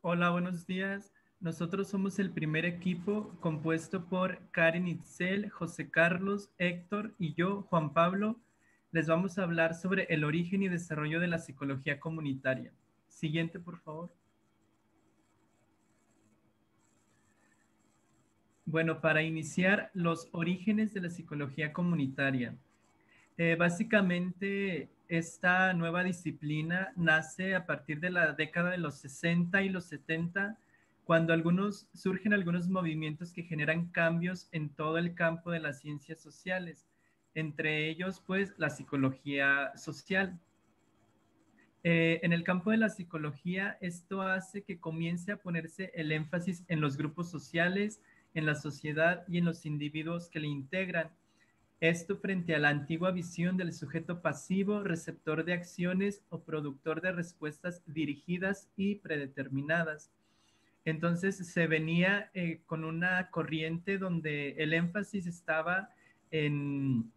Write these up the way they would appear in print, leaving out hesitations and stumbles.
Hola, buenos días. Nosotros somos el primer equipo compuesto por Karen Itzel, José Carlos, Héctor y yo, Juan Pablo. Les vamos a hablar sobre el origen y desarrollo de la psicología comunitaria. Siguiente, por favor. Bueno, para iniciar, los orígenes de la psicología comunitaria. Básicamente, esta nueva disciplina nace a partir de la década de los 60 y los 70, cuando surgen algunos movimientos que generan cambios en todo el campo de las ciencias sociales, entre ellos, pues, la psicología social. En el campo de la psicología, esto hace que comience a ponerse el énfasis en los grupos sociales, en la sociedad y en los individuos que le integran. Esto frente a la antigua visión del sujeto pasivo, receptor de acciones o productor de respuestas dirigidas y predeterminadas. Entonces se venía con una corriente donde el énfasis estaba en,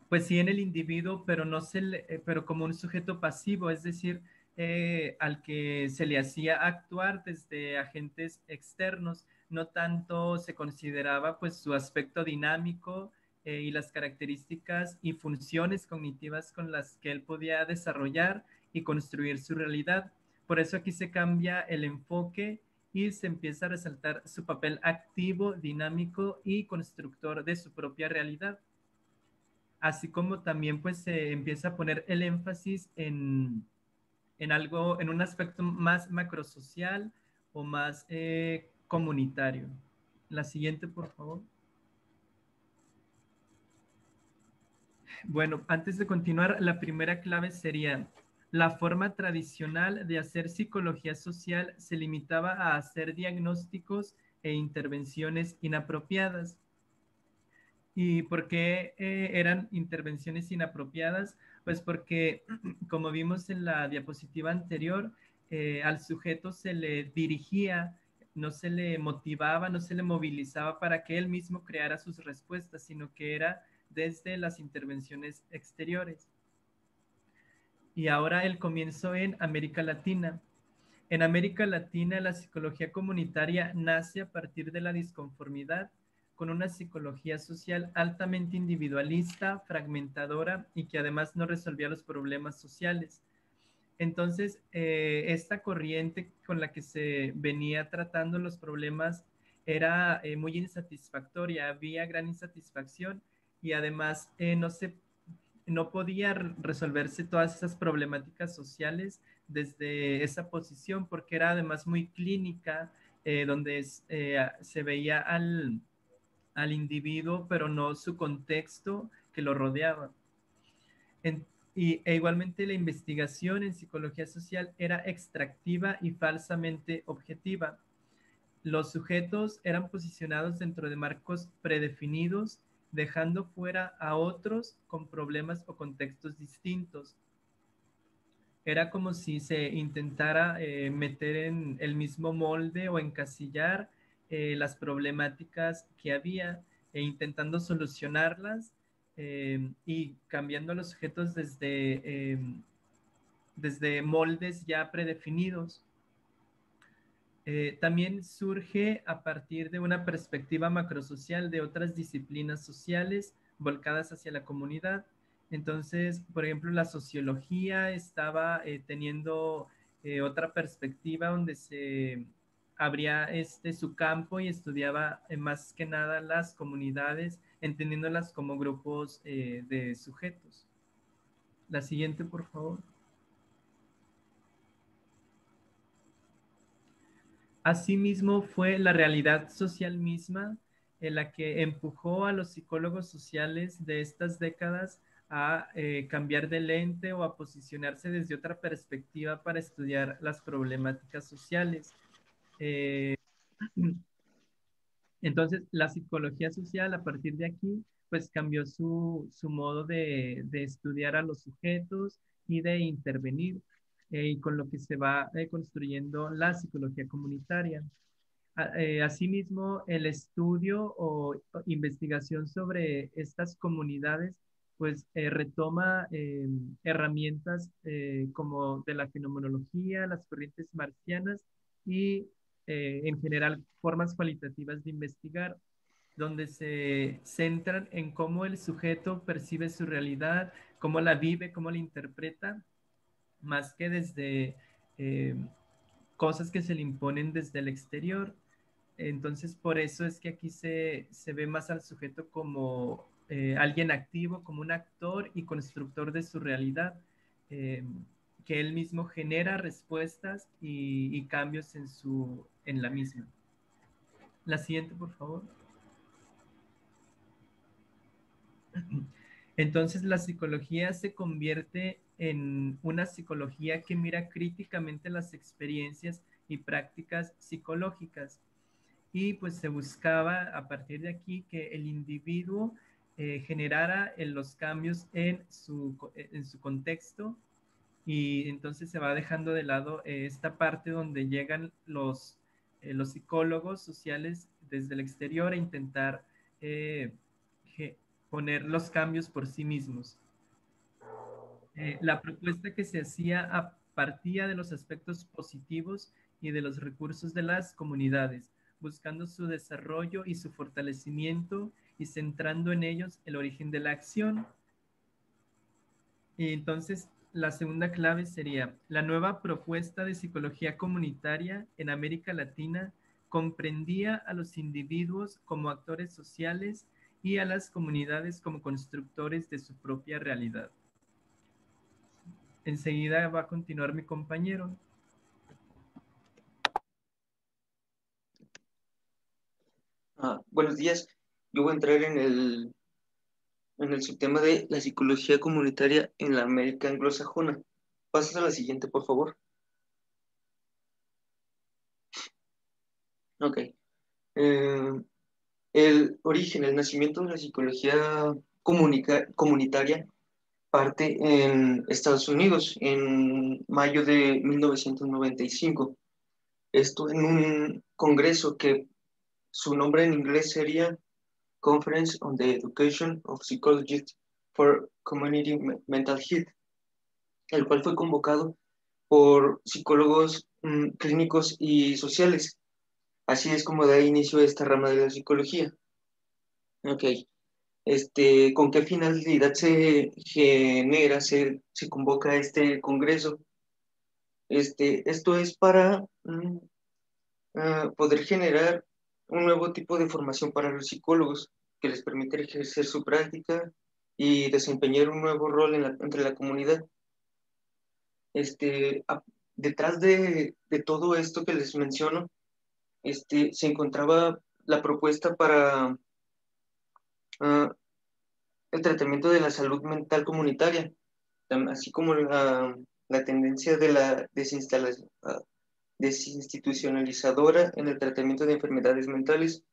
pues sí, en el individuo, pero, no se le, pero como un sujeto pasivo, es decir, al que se le hacía actuar desde agentes externos, no tanto se consideraba pues su aspecto dinámico y las características y funciones cognitivas con las que él podía desarrollar y construir su realidad. Por eso aquí se cambia el enfoque y se empieza a resaltar su papel activo, dinámico y constructor de su propia realidad, así como también pues se empieza a poner el énfasis en algo, en un aspecto más macrosocial o más comunitario. La siguiente, por favor. Bueno, antes de continuar, la primera clave sería: la forma tradicional de hacer psicología social se limitaba a hacer diagnósticos e intervenciones inapropiadas. ¿Y por qué eran intervenciones inapropiadas? Pues porque, como vimos en la diapositiva anterior, al sujeto se le dirigía, no se le motivaba, no se le movilizaba para que él mismo creara sus respuestas, sino que era desde las intervenciones exteriores. Y ahora el comienzo en América Latina. En América Latina, la psicología comunitaria nace a partir de la disconformidad con una psicología social altamente individualista, fragmentadora y que además no resolvía los problemas sociales. Entonces, esta corriente con la que se venía tratando los problemas era muy insatisfactoria, había gran insatisfacción y además no podía resolverse todas esas problemáticas sociales desde esa posición porque era además muy clínica, donde se veía al individuo, pero no su contexto que lo rodeaba. En, igualmente la investigación en psicología social era extractiva y falsamente objetiva. Los sujetos eran posicionados dentro de marcos predefinidos, dejando fuera a otros con problemas o contextos distintos. Era como si se intentara meter en el mismo molde o encasillar las problemáticas que había e intentando solucionarlas y cambiando los sujetos desde moldes ya predefinidos. También surge a partir de una perspectiva macrosocial de otras disciplinas sociales volcadas hacia la comunidad. Entonces, por ejemplo, la sociología estaba teniendo otra perspectiva donde se abría su campo y estudiaba más que nada las comunidades, entendiéndolas como grupos de sujetos. La siguiente, por favor. Asimismo, fue la realidad social misma en la que empujó a los psicólogos sociales de estas décadas a cambiar de lente o a posicionarse desde otra perspectiva para estudiar las problemáticas sociales. Eh, entonces, la psicología social a partir de aquí, pues cambió su modo de estudiar a los sujetos y de intervenir, y con lo que se va construyendo la psicología comunitaria. Asimismo, el estudio o investigación sobre estas comunidades, pues retoma herramientas como de la fenomenología, las corrientes marcianas y en general formas cualitativas de investigar, donde se centran en cómo el sujeto percibe su realidad, cómo la vive, cómo la interpreta, más que desde eh, cosas que se le imponen desde el exterior. Entonces, por eso es que aquí se ve más al sujeto como alguien activo, como un actor y constructor de su realidad, eh, que él mismo genera respuestas y cambios en la misma. La siguiente, por favor. Entonces, la psicología se convierte en una psicología que mira críticamente las experiencias y prácticas psicológicas. Y pues se buscaba a partir de aquí que el individuo generara los cambios en su contexto, y entonces se va dejando de lado esta parte donde llegan los psicólogos sociales desde el exterior a intentar eh, poner los cambios por sí mismos. La propuesta que se hacía partía de los aspectos positivos y de los recursos de las comunidades, buscando su desarrollo y su fortalecimiento y centrando en ellos el origen de la acción. Y entonces, la segunda clave sería, la nueva propuesta de psicología comunitaria en América Latina comprendía a los individuos como actores sociales y a las comunidades como constructores de su propia realidad. Enseguida va a continuar mi compañero. Buenos días. Yo voy a entrar en el subtema de la psicología comunitaria en la América anglosajona. Pasas a la siguiente, por favor. Ok. Eh, el origen, el nacimiento de la psicología comunitaria parte en Estados Unidos en mayo de 1995. Esto en un congreso que su nombre en inglés sería Conference on the Education of Psychologists for Community Mental Health, el cual fue convocado por psicólogos clínicos y sociales. Así es como da inicio a esta rama de la psicología. Ok, ¿con qué finalidad se genera, se convoca este congreso? Esto es para poder generar un nuevo tipo de formación para los psicólogos que les permite ejercer su práctica y desempeñar un nuevo rol entre la comunidad. Este, a- Detrás de todo esto que les menciono, se encontraba la propuesta para ah, el tratamiento de la salud mental comunitaria, así como la tendencia de la desinstitucionalizadora en el tratamiento de enfermedades mentales,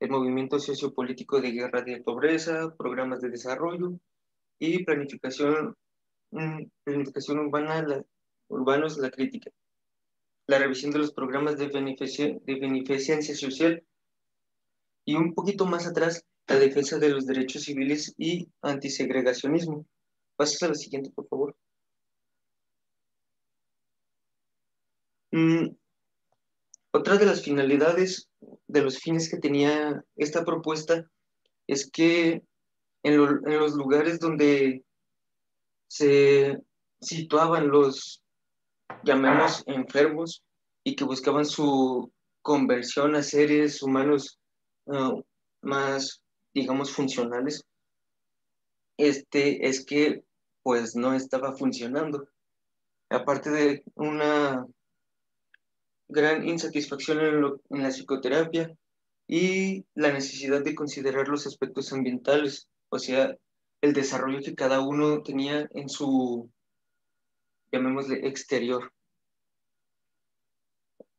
el movimiento sociopolítico de guerra de pobreza, programas de desarrollo y planificación urbana, urbanos, la crítica, la revisión de los programas de beneficencia social y un poquito más atrás, la defensa de los derechos civiles y antisegregacionismo. Pasas a la siguiente, por favor. Mm, Otra de las finalidades, de los fines que tenía esta propuesta, es que en los lugares donde se situaban los, llamemos, enfermos y que buscaban su conversión a seres humanos uh, más, digamos, funcionales, es que pues no estaba funcionando. Aparte de una gran insatisfacción en la psicoterapia y la necesidad de considerar los aspectos ambientales, o sea, el desarrollo que cada uno tenía en su, llamémosle, exterior.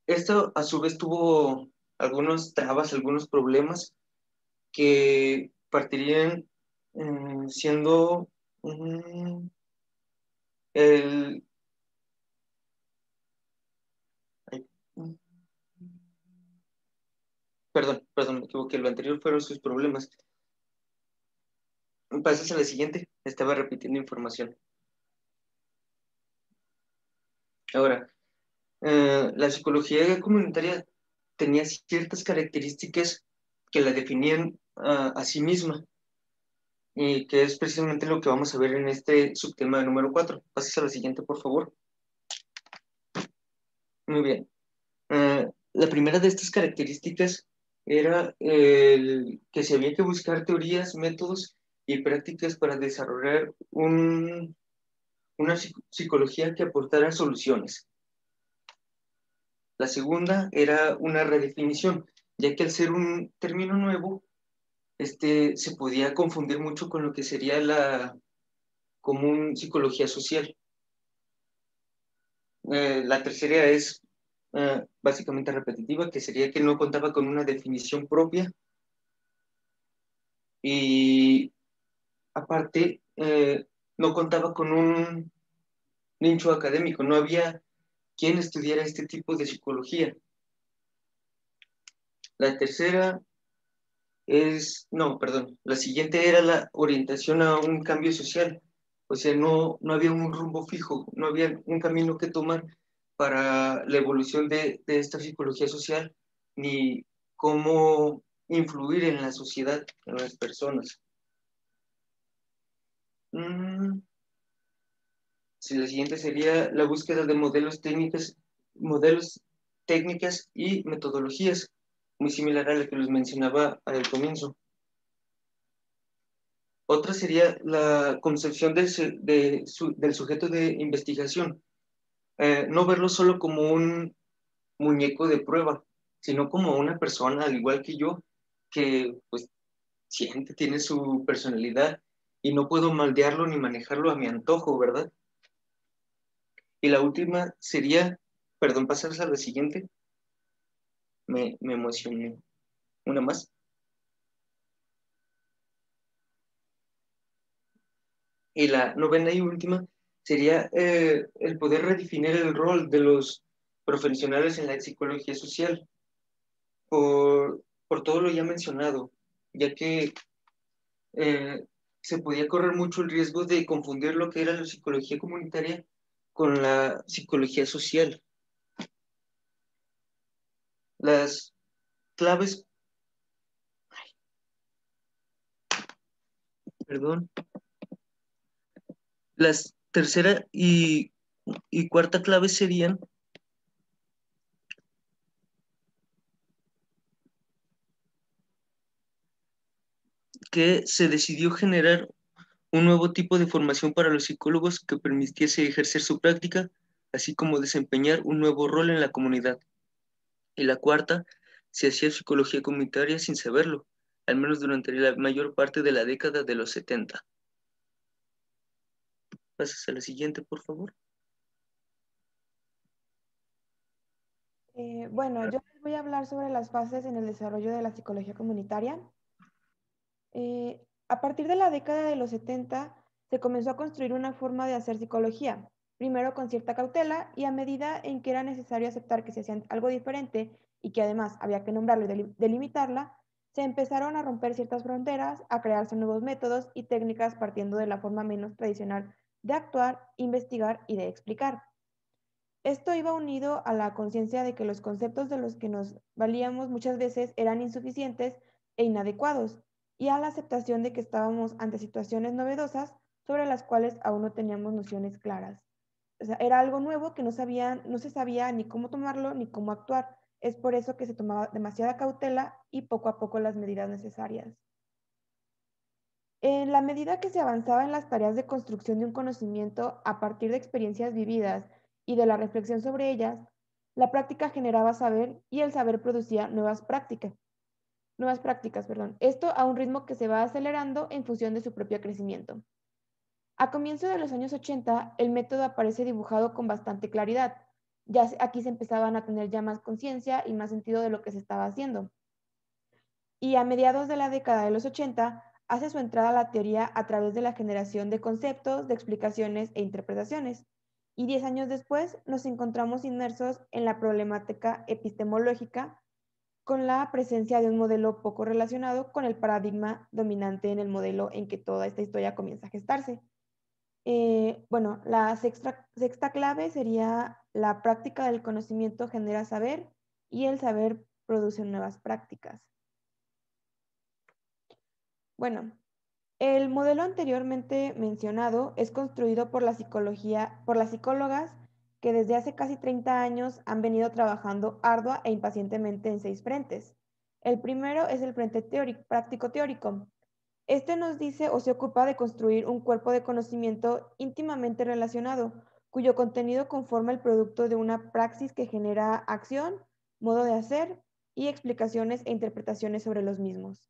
Esto a su vez tuvo algunos trabas, algunos problemas que partirían siendo mm, el... ay, perdón, me equivoqué. Lo anterior fueron sus problemas. Pasas a la siguiente. Estaba repitiendo información. Ahora, La psicología comunitaria tenía ciertas características que la definían a sí misma y que es precisamente lo que vamos a ver en este subtema número 4. Pases a la siguiente, por favor. Muy bien. La primera de estas características era que se había que buscar teorías, métodos y prácticas para desarrollar una psicología que aportara soluciones. La segunda era una redefinición, ya que al ser un término nuevo, se podía confundir mucho con lo que sería la común psicología social. La tercera es básicamente repetitiva, que sería que no contaba con una definición propia y aparte no contaba con un nicho académico, no había quien estudiara este tipo de psicología. La tercera no, perdón, la siguiente era la orientación a un cambio social, o sea, no había un rumbo fijo, no había un camino que tomar para la evolución de esta psicología social, ni cómo influir en la sociedad, en las personas. Sí, la siguiente sería la búsqueda de modelos técnicas y metodologías, muy similar a la que les mencionaba al comienzo. Otra sería la concepción del sujeto de investigación. No verlo solo como un muñeco de prueba, sino como una persona, al igual que yo, que pues siente, tiene su personalidad y no puedo moldearlo ni manejarlo a mi antojo, ¿verdad? Y la última sería, perdón, pasarse a la siguiente, me emocioné. Una más. Y la novena y última sería el poder redefinir el rol de los profesionales en la psicología social por todo lo ya mencionado, ya que eh, se podía correr mucho el riesgo de confundir lo que era la psicología comunitaria con la psicología social. Las claves, perdón, las tercera y cuarta claves serían que se decidió generar un nuevo tipo de formación para los psicólogos que permitiese ejercer su práctica, así como desempeñar un nuevo rol en la comunidad. Y la cuarta, se hacía psicología comunitaria sin saberlo, al menos durante la mayor parte de la década de los 70. Pasas a la siguiente, por favor. Bueno, yo les voy a hablar sobre las fases en el desarrollo de la psicología comunitaria. A partir de la década de los 70 se comenzó a construir una forma de hacer psicología, primero con cierta cautela y a medida en que era necesario aceptar que se hacía algo diferente y que además había que nombrarla y delimitarla, se empezaron a romper ciertas fronteras, a crearse nuevos métodos y técnicas partiendo de la forma menos tradicional de actuar, investigar y de explicar. Esto iba unido a la conciencia de que los conceptos de los que nos valíamos muchas veces eran insuficientes e inadecuados, y a la aceptación de que estábamos ante situaciones novedosas sobre las cuales aún no teníamos nociones claras. O sea, era algo nuevo que no se sabía ni cómo tomarlo ni cómo actuar. Es por eso que se tomaba demasiada cautela y poco a poco las medidas necesarias. En la medida que se avanzaba en las tareas de construcción de un conocimiento a partir de experiencias vividas y de la reflexión sobre ellas, la práctica generaba saber y el saber producía nuevas prácticas, perdón. Esto a un ritmo que se va acelerando en función de su propio crecimiento. A comienzos de los años 80, el método aparece dibujado con bastante claridad. Ya aquí se empezaban a tener ya más conciencia y más sentido de lo que se estaba haciendo. Y a mediados de la década de los 80, hace su entrada a la teoría a través de la generación de conceptos, de explicaciones e interpretaciones. Y 10 años después nos encontramos inmersos en la problemática epistemológica con la presencia de un modelo poco relacionado con el paradigma dominante en el modelo en que toda esta historia comienza a gestarse. Bueno, la sexta clave sería la práctica del conocimiento genera saber y el saber produce nuevas prácticas. Bueno, el modelo anteriormente mencionado es construido por las psicólogas que desde hace casi 30 años han venido trabajando ardua e impacientemente en 6 frentes. El primero es el frente práctico teórico. Este nos dice o se ocupa de construir un cuerpo de conocimiento íntimamente relacionado, cuyo contenido conforma el producto de una praxis que genera acción, modo de hacer y explicaciones e interpretaciones sobre los mismos.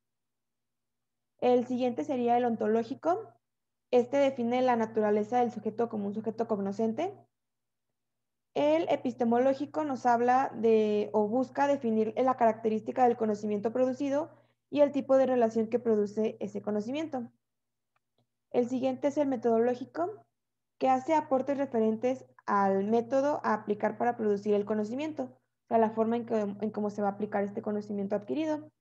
El siguiente sería el ontológico. Este define la naturaleza del sujeto como un sujeto cognoscente. El epistemológico nos habla de o busca definir la característica del conocimiento producido y el tipo de relación que produce ese conocimiento. El siguiente es el metodológico, que hace aportes referentes al método a aplicar para producir el conocimiento, o sea, la forma en cómo se va a aplicar este conocimiento adquirido.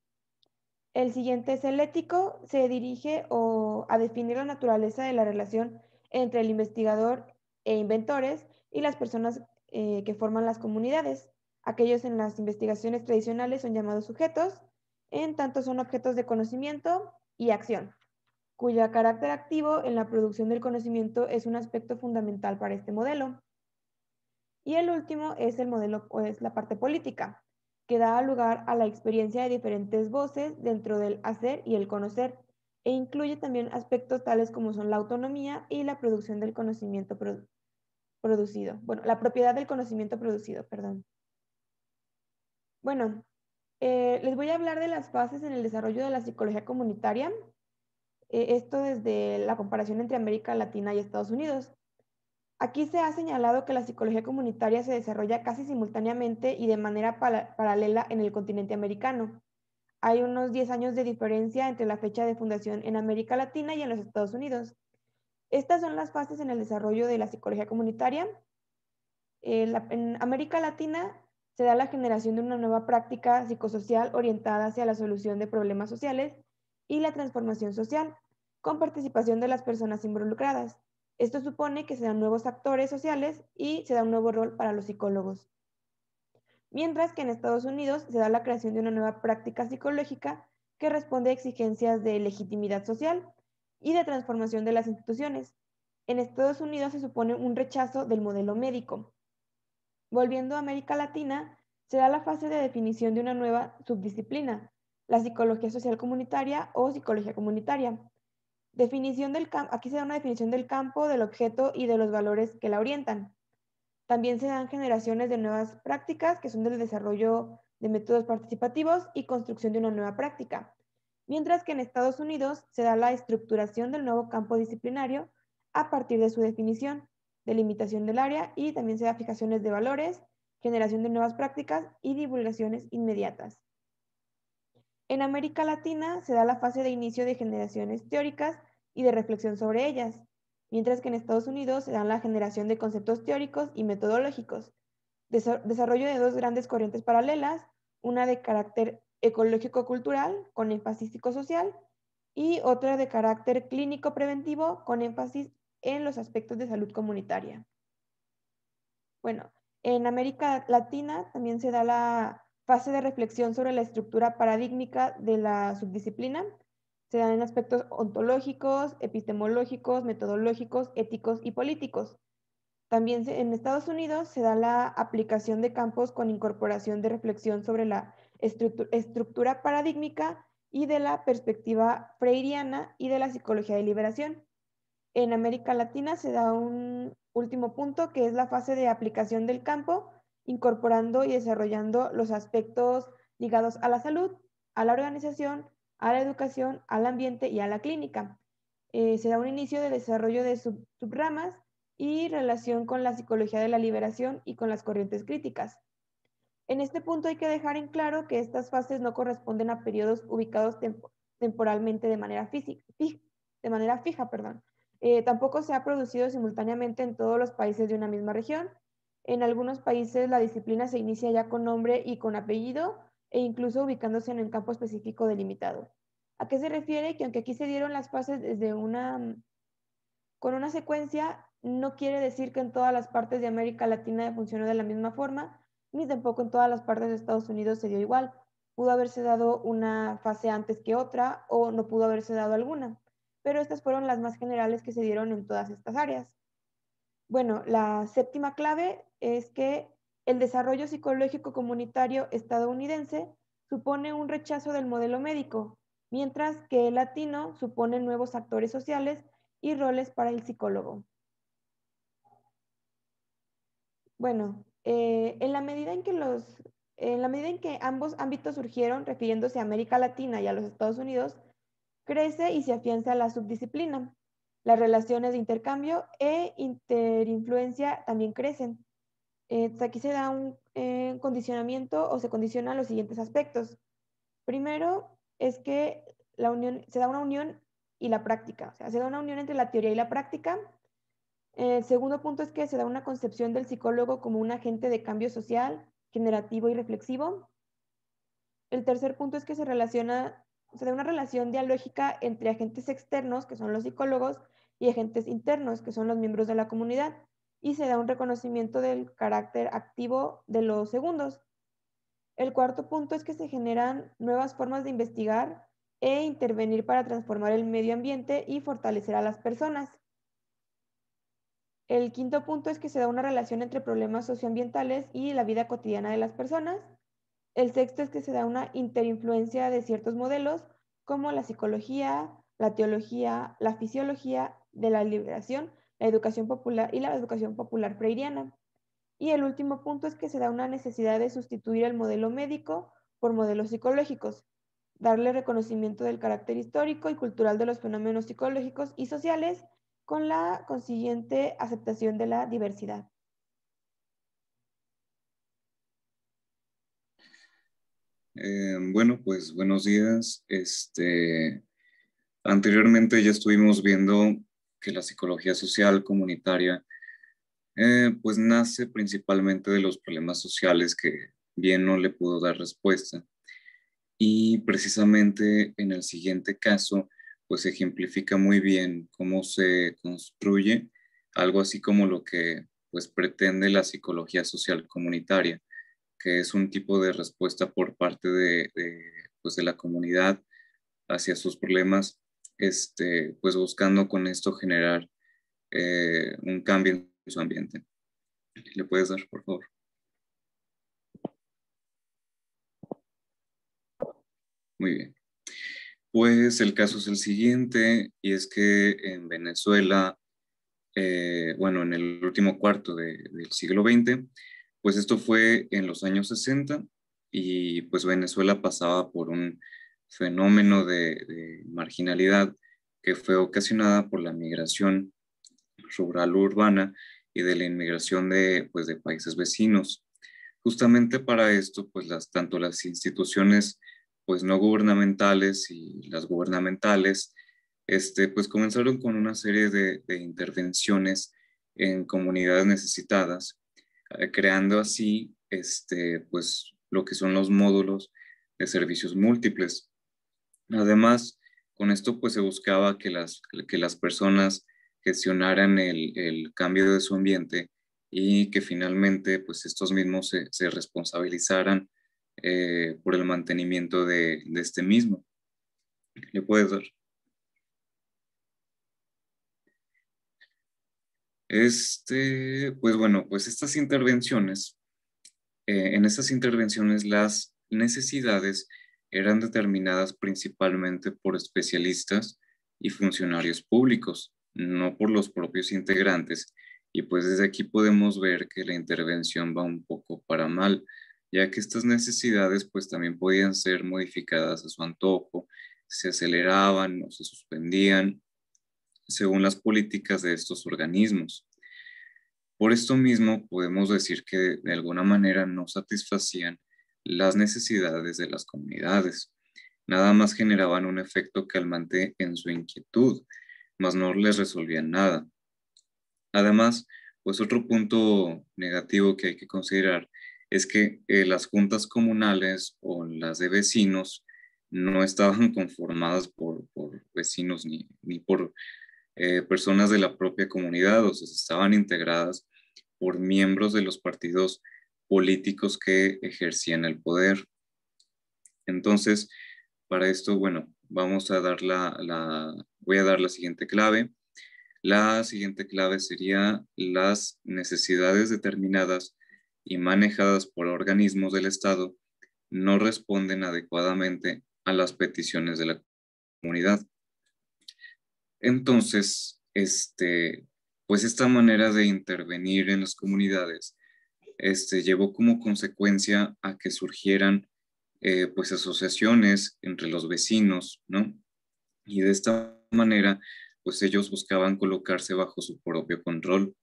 El siguiente es el ético, se dirige a definir la naturaleza de la relación entre el investigador e inventores y las personas que forman las comunidades. Aquellos en las investigaciones tradicionales son llamados sujetos, en tanto son objetos de conocimiento y acción, cuyo carácter activo en la producción del conocimiento es un aspecto fundamental para este modelo. Y el último es el modelo, o es la parte política, que da lugar a la experiencia de diferentes voces dentro del hacer y el conocer, e incluye también aspectos tales como son la autonomía y la producción del conocimiento producido. Bueno, la propiedad del conocimiento producido, perdón. Bueno, les voy a hablar de las fases en el desarrollo de la psicología comunitaria. Esto desde la comparación entre América Latina y Estados Unidos. Aquí se ha señalado que la psicología comunitaria se desarrolla casi simultáneamente y de manera paralela en el continente americano. Hay unos 10 años de diferencia entre la fecha de fundación en América Latina y en los Estados Unidos. Estas son las fases en el desarrollo de la psicología comunitaria. En América Latina se da la generación de una nueva práctica psicosocial orientada hacia la solución de problemas sociales y la transformación social, con participación de las personas involucradas. Esto supone que se dan nuevos actores sociales y se da un nuevo rol para los psicólogos. Mientras que en Estados Unidos se da la creación de una nueva práctica psicológica que responde a exigencias de legitimidad social y de transformación de las instituciones. En Estados Unidos se supone un rechazo del modelo médico. Volviendo a América Latina, se da la fase de definición de una nueva subdisciplina, la psicología social comunitaria o psicología comunitaria. Aquí se da una definición del campo, del objeto y de los valores que la orientan. También se dan generaciones de nuevas prácticas que son del desarrollo de métodos participativos y construcción de una nueva práctica. Mientras que en Estados Unidos se da la estructuración del nuevo campo disciplinario a partir de su definición, delimitación del área y también se da fijaciones de valores, generación de nuevas prácticas y divulgaciones inmediatas. En América Latina se da la fase de inicio de generaciones teóricas y de reflexión sobre ellas, mientras que en Estados Unidos se da la generación de conceptos teóricos y metodológicos, desarrollo de dos grandes corrientes paralelas, una de carácter ecológico-cultural con énfasis psicosocial y otra de carácter clínico-preventivo con énfasis en los aspectos de salud comunitaria. Bueno, en América Latina también se da la fase de reflexión sobre la estructura paradigmática de la subdisciplina. Se dan en aspectos ontológicos, epistemológicos, metodológicos, éticos y políticos. También en Estados Unidos se da la aplicación de campos con incorporación de reflexión sobre la estructura paradigmática y de la perspectiva freiriana y de la psicología de liberación. En América Latina se da un último punto que es la fase de aplicación del campo, incorporando y desarrollando los aspectos ligados a la salud, a la organización, a la educación, al ambiente y a la clínica. Se da un inicio de desarrollo de subramas y relación con la psicología de la liberación y con las corrientes críticas. En este punto hay que dejar en claro que estas fases no corresponden a periodos ubicados temporalmente de manera fija. Tampoco se ha producido simultáneamente en todos los países de una misma región. En algunos países la disciplina se inicia ya con nombre y con apellido e incluso ubicándose en un campo específico delimitado. ¿A qué se refiere? Que aunque aquí se dieron las fases desde una con una secuencia no quiere decir que en todas las partes de América Latina funcionó de la misma forma, ni tampoco en todas las partes de Estados Unidos se dio igual. Pudo haberse dado una fase antes que otra o no pudo haberse dado alguna, pero estas fueron las más generales que se dieron en todas estas áreas. Bueno, la séptima clave es que el desarrollo psicológico comunitario estadounidense supone un rechazo del modelo médico, mientras que el latino supone nuevos actores sociales y roles para el psicólogo. Bueno, en la medida en que ambos ámbitos surgieron, refiriéndose a América Latina y a los Estados Unidos, crece y se afianza la subdisciplina. Las relaciones de intercambio e interinfluencia también crecen. Aquí se da un condicionamiento o se condicionan los siguientes aspectos. Primero es que se da una unión y la práctica, o sea, se da una unión entre la teoría y la práctica. El segundo punto es que se da una concepción del psicólogo como un agente de cambio social, generativo y reflexivo. El tercer punto es que se da una relación dialógica entre agentes externos, que son los psicólogos, y agentes internos, que son los miembros de la comunidad, y se da un reconocimiento del carácter activo de los segundos. El cuarto punto es que se generan nuevas formas de investigar e intervenir para transformar el medio ambiente y fortalecer a las personas. El quinto punto es que se da una relación entre problemas socioambientales y la vida cotidiana de las personas. El sexto es que se da una interinfluencia de ciertos modelos como la psicología, la teología, la fisiología de la liberación, la educación popular y la educación popular freiriana. Y el último punto es que se da una necesidad de sustituir el modelo médico por modelos psicológicos, darle reconocimiento del carácter histórico y cultural de los fenómenos psicológicos y sociales con la consiguiente aceptación de la diversidad. Bueno, pues buenos días. Anteriormente ya estuvimos viendo que la psicología social comunitaria pues nace principalmente de los problemas sociales que bien no le pudo dar respuesta. Y precisamente en el siguiente caso, pues ejemplifica muy bien cómo se construye algo así como lo que pues pretende la psicología social comunitaria, que es un tipo de respuesta por parte pues de la comunidad hacia sus problemas, pues buscando con esto generar un cambio en su ambiente. ¿Le puedes dar, por favor? Muy bien. Pues el caso es el siguiente, y es que en Venezuela, bueno, en el último cuarto del siglo XX, pues esto fue en los años 60 y pues Venezuela pasaba por un fenómeno de marginalidad que fue ocasionada por la migración rural urbana y de la inmigración pues, de países vecinos. Justamente para esto, pues tanto las instituciones pues, no gubernamentales y las gubernamentales, pues comenzaron con una serie de intervenciones en comunidades necesitadas, creando así pues, lo que son los módulos de servicios múltiples. Además, con esto pues se buscaba que las personas gestionaran el cambio de su ambiente y que finalmente pues estos mismos se responsabilizaran por el mantenimiento de este mismo. ¿Le puedes dar? Pues bueno, pues estas intervenciones, en estas intervenciones las necesidades eran determinadas principalmente por especialistas y funcionarios públicos, no por los propios integrantes. Y pues desde aquí podemos ver que la intervención va un poco para mal, ya que estas necesidades pues también podían ser modificadas a su antojo, se aceleraban o se suspendían según las políticas de estos organismos. Por esto mismo podemos decir que de alguna manera no satisfacían las necesidades de las comunidades. Nada más generaban un efecto calmante en su inquietud, mas no les resolvían nada. Además, pues otro punto negativo que hay que considerar es que las juntas comunales o las de vecinos no estaban conformadas por vecinos ni por personas de la propia comunidad, o sea, estaban integradas por miembros de los partidos políticos que ejercían el poder. Entonces, para esto, bueno, vamos a dar voy a dar la siguiente clave. La siguiente clave sería las necesidades determinadas y manejadas por organismos del Estado no responden adecuadamente a las peticiones de la comunidad. Entonces, pues esta manera de intervenir en las comunidades llevó como consecuencia a que surgieran pues asociaciones entre los vecinos, ¿no? Y de esta manera, pues ellos buscaban colocarse bajo su propio control.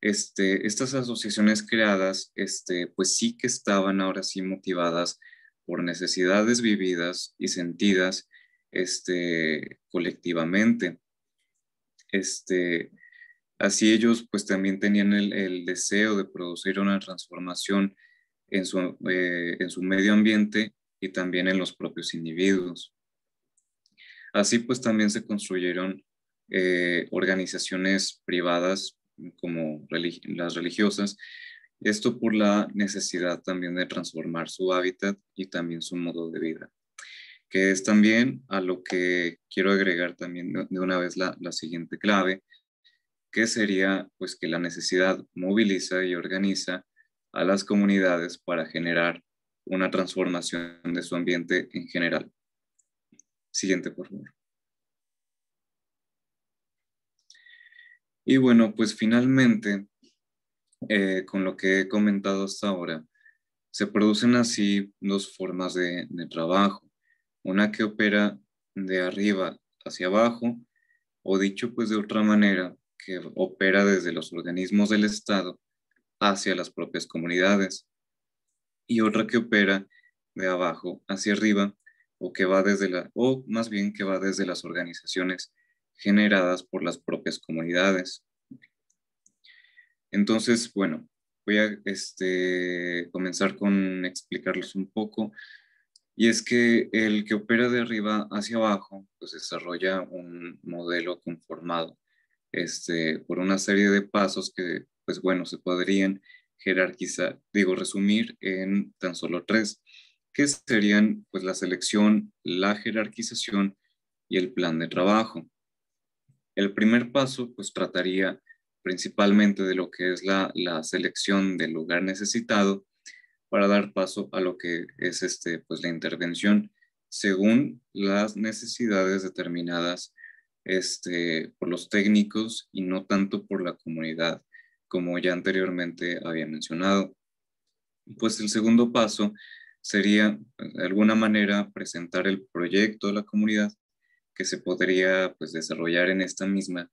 Estas asociaciones creadas, pues sí que estaban ahora sí motivadas por necesidades vividas y sentidas, colectivamente. Así ellos pues también tenían el deseo de producir una transformación en su medio ambiente y también en los propios individuos. Así pues también se construyeron organizaciones privadas como las religiosas, esto por la necesidad también de transformar su hábitat y también su modo de vida, que es también a lo que quiero agregar también de una vez la siguiente clave, que sería pues que la necesidad moviliza y organiza a las comunidades para generar una transformación de su ambiente en general. Siguiente, por favor. Y bueno, pues finalmente, con lo que he comentado hasta ahora, se producen así dos formas de trabajo. Una que opera de arriba hacia abajo, o dicho pues de otra manera, que opera desde los organismos del Estado hacia las propias comunidades. Y otra que opera de abajo hacia arriba, o que va o más bien que va desde las organizaciones generadas por las propias comunidades. Entonces, bueno, voy a comenzar con explicarles un poco. Y es que el que opera de arriba hacia abajo, pues desarrolla un modelo conformado por una serie de pasos que, pues bueno, se podrían jerarquizar, resumir en tan solo tres, que serían pues la selección, la jerarquización y el plan de trabajo. El primer paso pues trataría principalmente de lo que es la selección del lugar necesitado para dar paso a lo que es pues la intervención según las necesidades determinadas por los técnicos y no tanto por la comunidad, como ya anteriormente había mencionado. Pues el segundo paso sería, de alguna manera, presentar el proyecto a la comunidad que se podría pues, desarrollar en esta misma,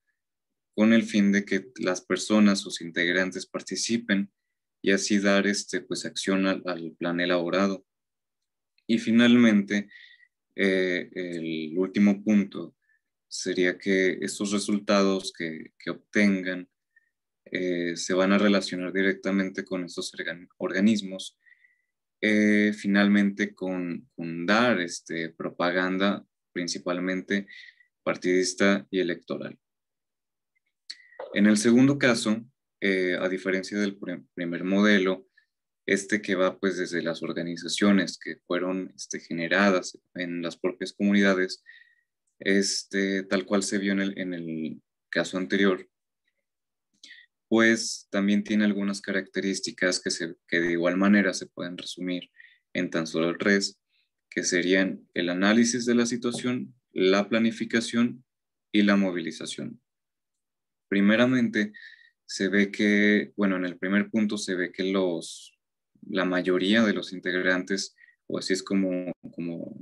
con el fin de que las personas, sus integrantes, participen y así dar pues, acción al plan elaborado. Y finalmente, el último punto sería que estos resultados que obtengan se van a relacionar directamente con estos organismos, finalmente con dar propaganda principalmente partidista y electoral. En el segundo caso, a diferencia del primer modelo, que va pues desde las organizaciones que fueron generadas en las propias comunidades, tal cual se vio en el caso anterior, pues también tiene algunas características que de igual manera se pueden resumir en tan solo tres, que serían el análisis de la situación, la planificación y la movilización. Primeramente, se ve que, bueno, en el primer punto se ve que la mayoría de los integrantes, o así es como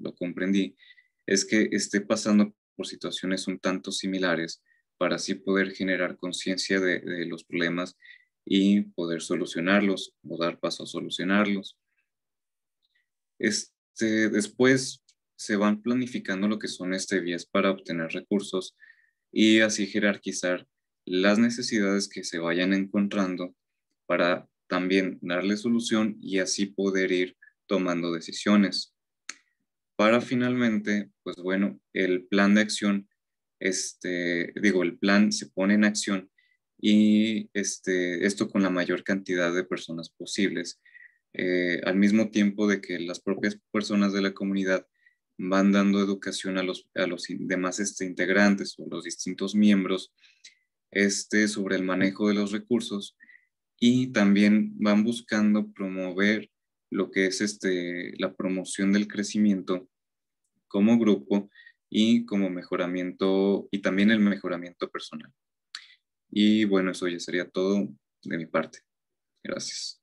lo comprendí, es que esté pasando por situaciones un tanto similares para así poder generar conciencia de los problemas y poder solucionarlos o dar paso a solucionarlos. Después se van planificando lo que son vías para obtener recursos y así jerarquizar las necesidades que se vayan encontrando para también darle solución y así poder ir tomando decisiones. Para finalmente, pues bueno, el plan de acción el plan se pone en acción y esto con la mayor cantidad de personas posibles, al mismo tiempo de que las propias personas de la comunidad van dando educación a los demás integrantes o los distintos miembros sobre el manejo de los recursos, y también van buscando promover lo que es la promoción del crecimiento como grupo y como mejoramiento, y también el mejoramiento personal. Y bueno, eso ya sería todo de mi parte. Gracias.